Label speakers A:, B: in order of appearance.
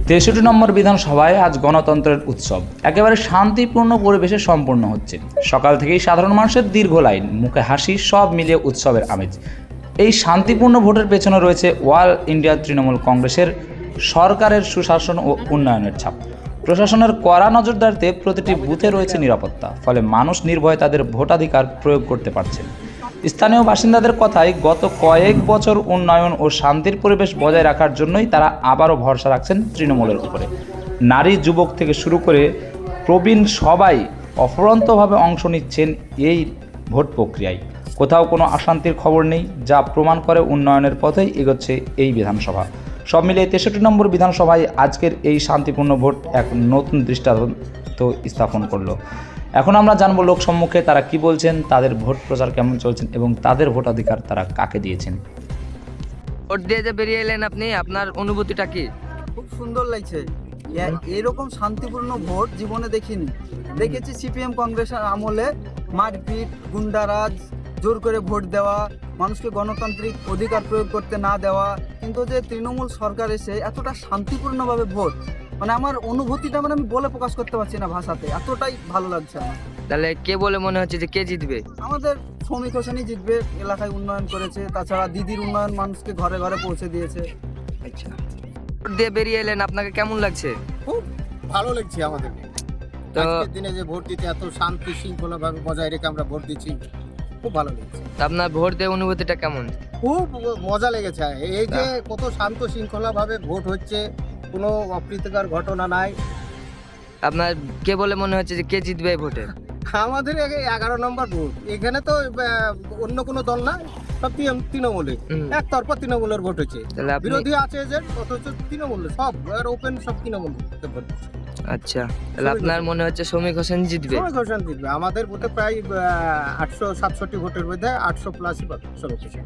A: ৬৩ নম্বর বিধানসভায় আজ গণতন্ত্রের উৎসব একেবারে শান্তিপূর্ণ পরিবেশে সম্পন্ন হচ্ছে। সকাল থেকেই সাধারণ মানুষের দীর্ঘ লাইন, মুখে হাসি, সব মিলিয়ে উৎসবের আমেজ। এই শান্তিপূর্ণ ভোটের পেছনে রয়েছে অল ইন্ডিয়া তৃণমূল কংগ্রেসের সরকারের সুশাসন ও উন্নয়নের ছাপ। প্রশাসনের কড়া নজরদারিতে প্রতিটি বুথে রয়েছে নিরাপত্তা, ফলে মানুষ নির্ভয়ে তাদের ভোটাধিকার প্রয়োগ করতে পারছেন। স্থানীয় বাসিন্দাদের কথায় গত কয়েক বছর উন্নয়ন ও শান্তির পরিবেশ বজায় রাখার জন্যই তারা আবারও ভরসা রাখছেন তৃণমূলের উপরে। নারী, যুবক থেকে শুরু করে প্রবীণ সবাই অফুরন্তভাবে অংশ নিচ্ছেন এই ভোট প্রক্রিয়ায়। কোথাও কোনো অশান্তির খবর নেই, যা প্রমাণ করে উন্নয়নের পথেই এগোচ্ছে এই বিধানসভা। সব মিলিয়ে ৬৩ নম্বর বিধানসভায় আজকের এই শান্তিপূর্ণ ভোট এক নতুন দৃষ্টান্ত স্থাপন করলো। এখন আমরা জানবো লোক সম্মুখে তারা কি বলছেন, তাদের ভোট প্রচার কেমন চলছেন এবং তাদের ভোটাধিকার তারা কাকে দিয়েছেন।
B: ভোট দিয়ে যে বেরিয়ে এলেন আপনি, আপনার অনুভূতিটা কি?
C: খুব সুন্দর লাগছে। এরকম শান্তিপূর্ণ ভোট জীবনে দেখিনি। দেখেছি সিপিএম কংগ্রেসের আমলে মারপিট, গুন্ডারাজ, জোর করে ভোট দেওয়া, মানুষকে গণতান্ত্রিক অধিকার প্রয়োগ করতে না দেওয়া। কিন্তু যে তৃণমূল সরকার এসে এতটা শান্তিপূর্ণভাবে ভোট, আমার অনুভূতিটা আমি বলে প্রকাশ করতে পারছি না ভাষাতে, এতটাই ভালো লাগছে আমার।
B: তাহলে কে বলে মনে হচ্ছে যে কে জিতবে?
C: আমাদের শ্রমিক হোসেনই জিতবে, এলাকায় উন্নয়ন করেছে, তাছাড়া দিদির উন্নয়ন মানুষকে ঘরে ঘরে পৌঁছে দিয়েছে।
B: আচ্ছা, ভোট দিয়ে বেরিয়ে এলেন, আপনাকে কেমন লাগছে?
D: খুব ভালো লাগছে আমাদের।
B: তো
D: আজকের দিনে যে ভোট দিতে এত শান্তি শৃঙ্খলা ভাবে বজায় রেখে আমরা ভোট দিচ্ছি, খুব ভালো লাগছে।
B: আপনার ভোট দিয়ে অনুভূতিটা কেমন?
D: খুব মজা লেগেছে। এই যে কত শান্ত শৃঙ্খলা ভাবে ভোট হচ্ছে, কোনো অপ্রীতিকর ঘটনা নাই।
B: আপনার কে বলে মনে হচ্ছে যে কে জিতবে এই ভোটে?
D: আমাদের 11 নম্বর ভোট, এখানে তো অন্য কোনো দল না, সব তৃণমূলে একতরফা তৃণমূলের ভোট হচ্ছে।
B: তাহলে আপনি
D: বিরোধী আছে যে অথচ তৃণমূল সব ওপেন, সব তৃণমূল ভোট।
B: আচ্ছা, তাহলে আপনার মনে হচ্ছে শ্রমিক হোসেন জিতবে?
D: শ্রমিক হোসেন জিতবে। আমাদের ভোটে প্রায় 867 ভোটের মধ্যে 800 প্লাসই পাবে শ্রমিক হোসেন।